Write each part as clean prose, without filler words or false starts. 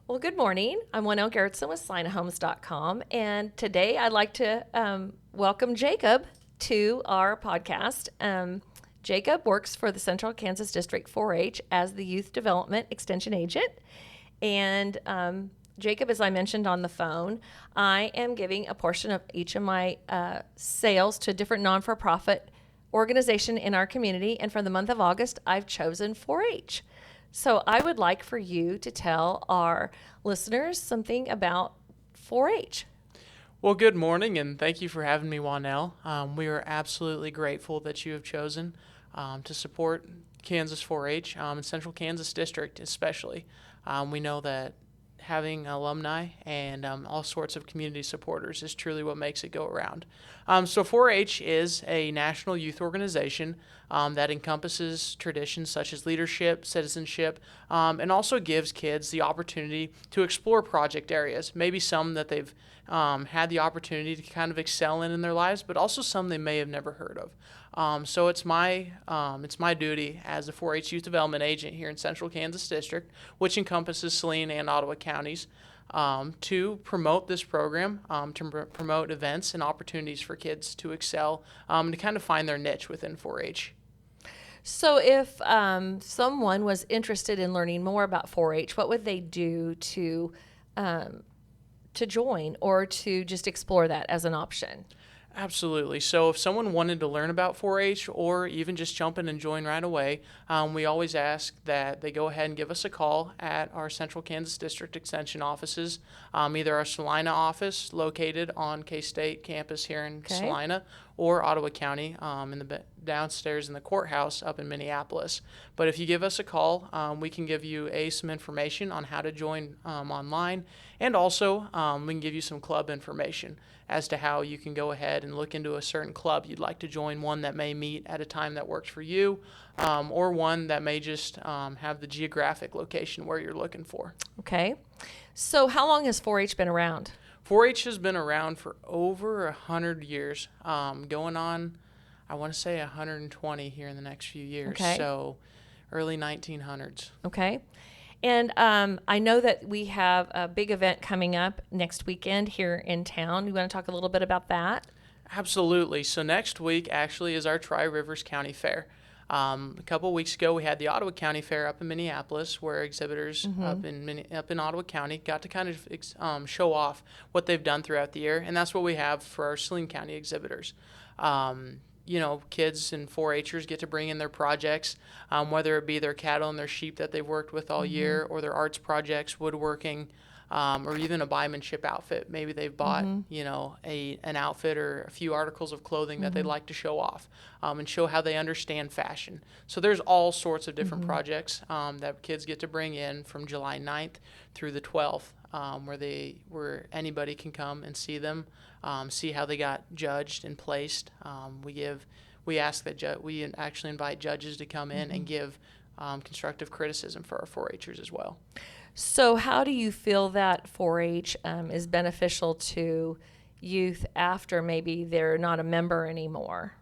Well, good morning. I'm Juanelle Garretson with SinaHomes.com, and today I'd like to welcome Jacob to our podcast. Jacob works for the Central Kansas District 4-H as the Youth Development Extension Agent. And Jacob, as I mentioned on the phone, I am giving a portion of each of my sales to a different non-for-profit organization in our community. And for the month of August, I've chosen 4-H. So I would like for you to tell our listeners something about 4-H. Well, good morning, and thank you for having me, Juanelle. We are absolutely grateful that you have chosen to support Kansas 4-H and Central Kansas District especially. We know that having alumni and all sorts of community supporters is truly what makes it go around. So 4-H is a national youth organization that encompasses traditions such as leadership, citizenship, and also gives kids the opportunity to explore project areas, maybe some that they've had the opportunity to kind of excel in their lives, but also some they may have never heard of. So it's my duty as a 4-H youth development agent here in Central Kansas District, which encompasses Saline and Ottawa counties, to promote this program, to promote events and opportunities for kids to excel, and to kind of find their niche within 4-H. So if someone was interested in learning more about 4-H, what would they do to join or to just explore that as an option? Absolutely. So if someone wanted to learn about 4-H or even just jump in and join right away, we always ask that they go ahead and give us a call at our Central Kansas District Extension offices, either our Salina office located on K-State campus here in Salina, or Ottawa County in the downstairs in the courthouse up in Minneapolis. But if you give us a call, we can give you some information on how to join online, and also we can give you some club information as to how you can go ahead and look into a certain club you'd like to join, one that may meet at a time that works for you, or one that may just have the geographic location where you're looking for. Okay. So how long has 4-H been around? 4-H has been around for over 100 years, going on, I want to say 120 here in the next few years. Okay. So early 1900s. Okay. And I know that we have a big event coming up next weekend here in town. You want to talk a little bit about that? Absolutely. So next week actually is our Tri-Rivers County Fair. A couple of weeks ago, we had the Ottawa County Fair up in Minneapolis, where exhibitors up in Ottawa County got to kind of show off what they've done throughout the year, and that's what we have for our Saline County exhibitors. Kids and 4-Hers get to bring in their projects, whether it be their cattle and their sheep that they've worked with all year, or their arts projects, woodworking, or even a buymanship outfit. Maybe they've bought, an outfit or a few articles of clothing that they'd like to show off, and show how they understand fashion. So there's all sorts of different projects that kids get to bring in from July 9th through the 12th, where anybody can come and see them, see how they got judged and placed. We actually invite judges to come in and give constructive criticism for our 4-Hers as well. So how do you feel that 4-H is beneficial to youth after maybe they're not a member anymore?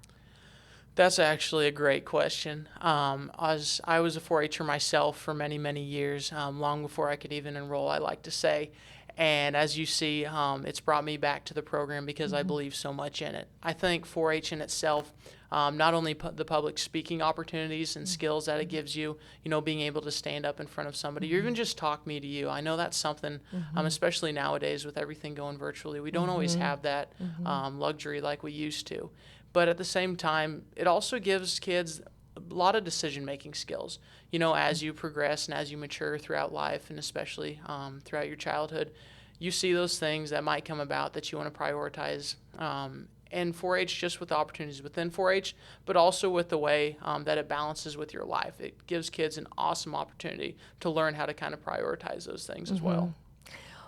That's actually a great question. I was a 4-Her myself for many, many years, long before I could even enroll, I like to say. And as you see, it's brought me back to the program because I believe so much in it. I think 4-H in itself, not only the public speaking opportunities and skills that it gives you, being able to stand up in front of somebody, or even just talk me to you. I know that's something, especially nowadays with everything going virtually, we don't always have that luxury like we used to. But at the same time, it also gives kids a lot of decision-making skills. As you progress and as you mature throughout life, and especially throughout your childhood, you see those things that might come about that you want to prioritize. And 4-H, just with the opportunities within 4-H, but also with the way that it balances with your life. It gives kids an awesome opportunity to learn how to kind of prioritize those things as well.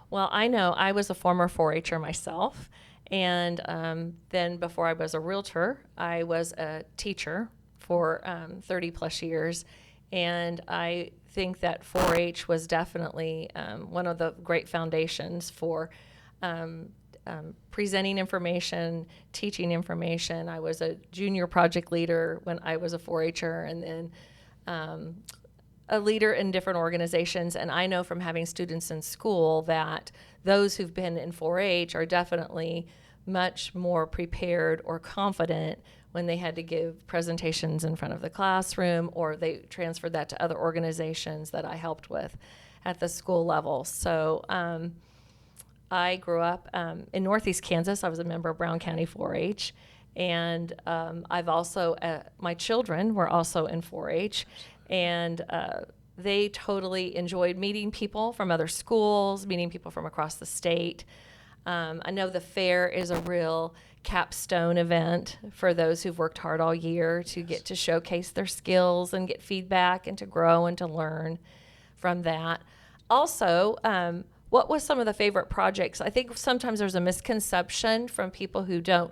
Well, I know I was a former 4-Her myself. And then before I was a realtor, I was a teacher for 30 plus years. And I think that 4-H was definitely one of the great foundations for presenting information, teaching information. I was a junior project leader when I was a 4-Her, and then a leader in different organizations, and I know from having students in school that those who've been in 4-H are definitely much more prepared or confident when they had to give presentations in front of the classroom, or they transferred that to other organizations that I helped with at the school level. So I grew up in Northeast Kansas. I was a member of Brown County 4-H. And I've also, my children were also in 4-H. And they totally enjoyed meeting people from other schools, meeting people from across the state. I know the fair is a real capstone event for those who've worked hard all year to get to showcase their skills and get feedback and to grow and to learn from that. Also, what was some of the favorite projects? I think sometimes there's a misconception from people who don't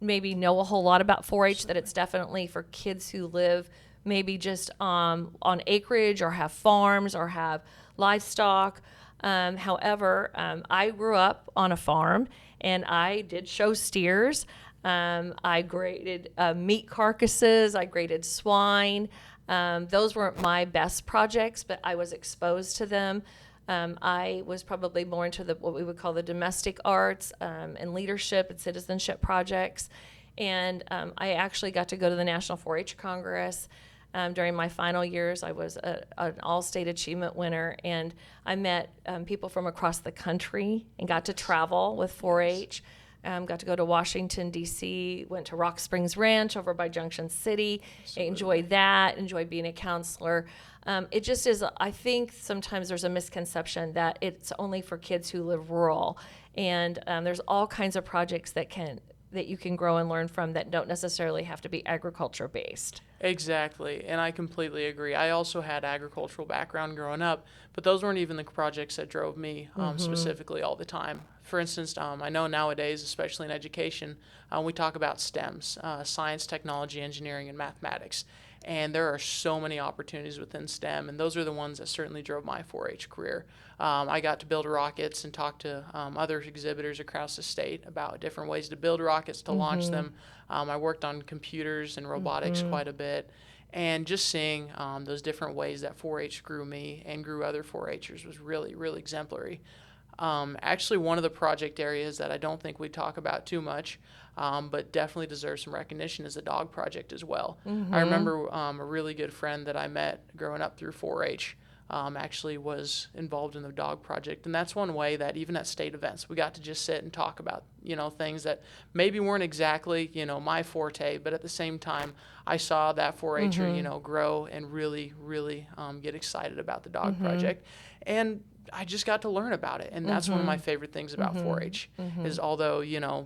maybe know a whole lot about 4-H that it's definitely for kids who live maybe just on acreage or have farms or have livestock. However, I grew up on a farm and I did show steers. I graded meat carcasses. I graded swine. Those weren't my best projects, but I was exposed to them. I was probably more into what we would call the domestic arts and leadership and citizenship projects. And I actually got to go to the National 4-H Congress. During my final years, I was an all-state achievement winner, and I met people from across the country and got to travel with 4-H. Got to go to Washington, D.C., went to Rock Springs Ranch over by Junction City. Absolutely. Enjoyed that, enjoyed being a counselor. It just is, I think sometimes there's a misconception that it's only for kids who live rural. And there's all kinds of projects that you can grow and learn from that don't necessarily have to be agriculture based. Exactly, and I completely agree. I also had agricultural background growing up, but those weren't even the projects that drove me specifically all the time. For instance, I know nowadays, especially in education, we talk about STEMs, science, technology, engineering, and mathematics. And there are so many opportunities within STEM, and those are the ones that certainly drove my 4-H career. I got to build rockets and talk to other exhibitors across the state about different ways to build rockets, to launch them. I worked on computers and robotics quite a bit. And just seeing those different ways that 4-H grew me and grew other 4-Hers was really, really exemplary. Actually, one of the project areas that I don't think we talk about too much, but definitely deserves some recognition, is the dog project as well. I remember a really good friend that I met growing up through 4-H actually was involved in the dog project. And that's one way that even at state events, we got to just sit and talk about, things that maybe weren't exactly, my forte, but at the same time, I saw that 4-Her, grow and really, really get excited about the dog project. And I just got to learn about it, and that's one of my favorite things about 4-H is, although,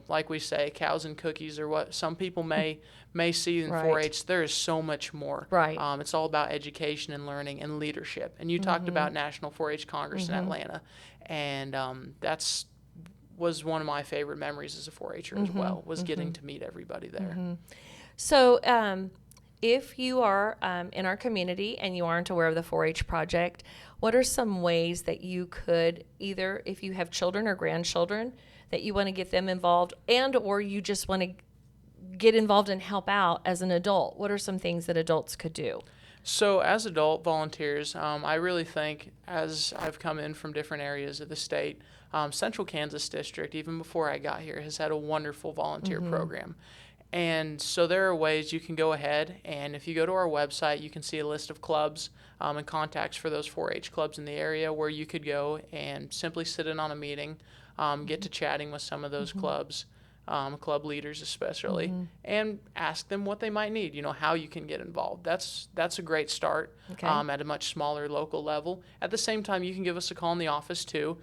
like we say, cows and cookies are what some people may see in 4-H, there is so much more. Right. It's all about education and learning and leadership. And you talked about National 4-H Congress in Atlanta, and that's was one of my favorite memories as a 4-Her as well, was getting to meet everybody there. So if you are in our community and you aren't aware of the 4-H project, what are some ways that you could, either if you have children or grandchildren, that you want to get them involved, and or you just want to get involved and help out as an adult? What are some things that adults could do? So as adult volunteers, I really think, as I've come in from different areas of the state, Central Kansas District, even before I got here, has had a wonderful volunteer program. And so there are ways you can go ahead, and if you go to our website, you can see a list of clubs and contacts for those 4-H clubs in the area where you could go and simply sit in on a meeting, get to chatting with some of those clubs, club leaders especially, and ask them what they might need, how you can get involved. That's a great start at a much smaller local level. At the same time, you can give us a call in the office too.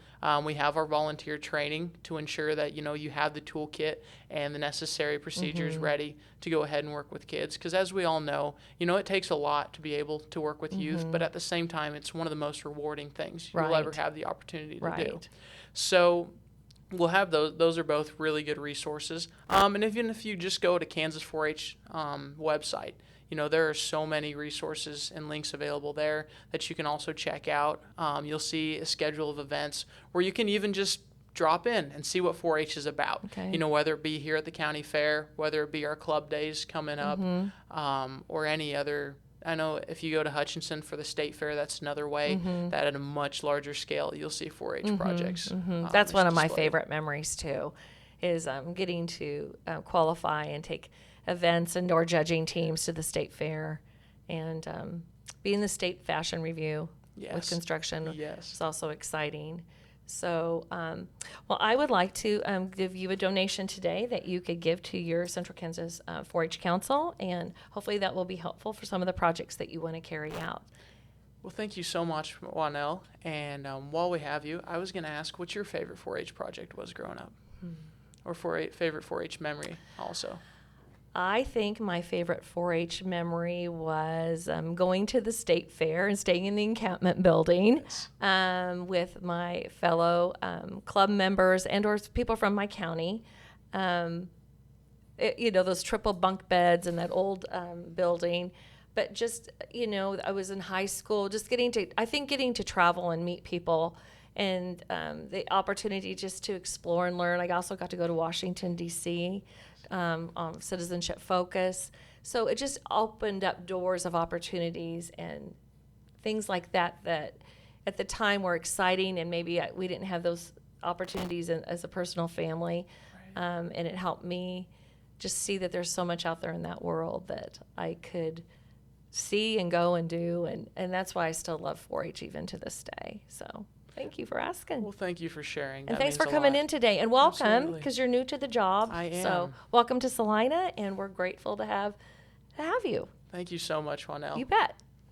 We have our volunteer training to ensure that, you have the toolkit and the necessary procedures ready to go ahead and work with kids. Because as we all know, it takes a lot to be able to work with youth, but at the same time, it's one of the most rewarding things you'll ever have the opportunity to do. So we'll have those. Those are both really good resources. And even if you just go to Kansas 4-H website, there are so many resources and links available there that you can also check out. You'll see a schedule of events where you can even just drop in and see what 4-H is about. Whether it be here at the county fair, whether it be our club days coming up, or any other I know if you go to Hutchinson for the state fair, that's another way that at a much larger scale you'll see 4-H projects. That's one of my displayed. favorite memories too, is getting to qualify and take events and or judging teams to the state fair, and being the state fashion review with Yes. construction Yes. is also exciting. So, well, I would like to give you a donation today that you could give to your Central Kansas 4-H Council, and hopefully that will be helpful for some of the projects that you want to carry out. Well, thank you so much, Juanelle. And while we have you, I was going to ask what your favorite 4-H project was growing up, or favorite 4-H memory also. I think my favorite 4-H memory was going to the state fair and staying in the encampment building with my fellow club members and or people from my county. Those triple bunk beds in that old building. But just, I was in high school, just getting to travel and meet people, and the opportunity just to explore and learn. I also got to go to Washington, D.C., on Citizenship Focus. So it just opened up doors of opportunities and things like that at the time were exciting, and maybe we didn't have those opportunities as a personal family. And it helped me just see that there's so much out there in that world that I could see and go and do. And that's why I still love 4-H even to this day. So thank you for asking. Well, thank you for sharing. And That thanks means for a coming lot. in today. And welcome, Absolutely. because you're new to the job. I am. So welcome to Salina, and we're grateful to have you. Thank you so much, Juanelle. You bet.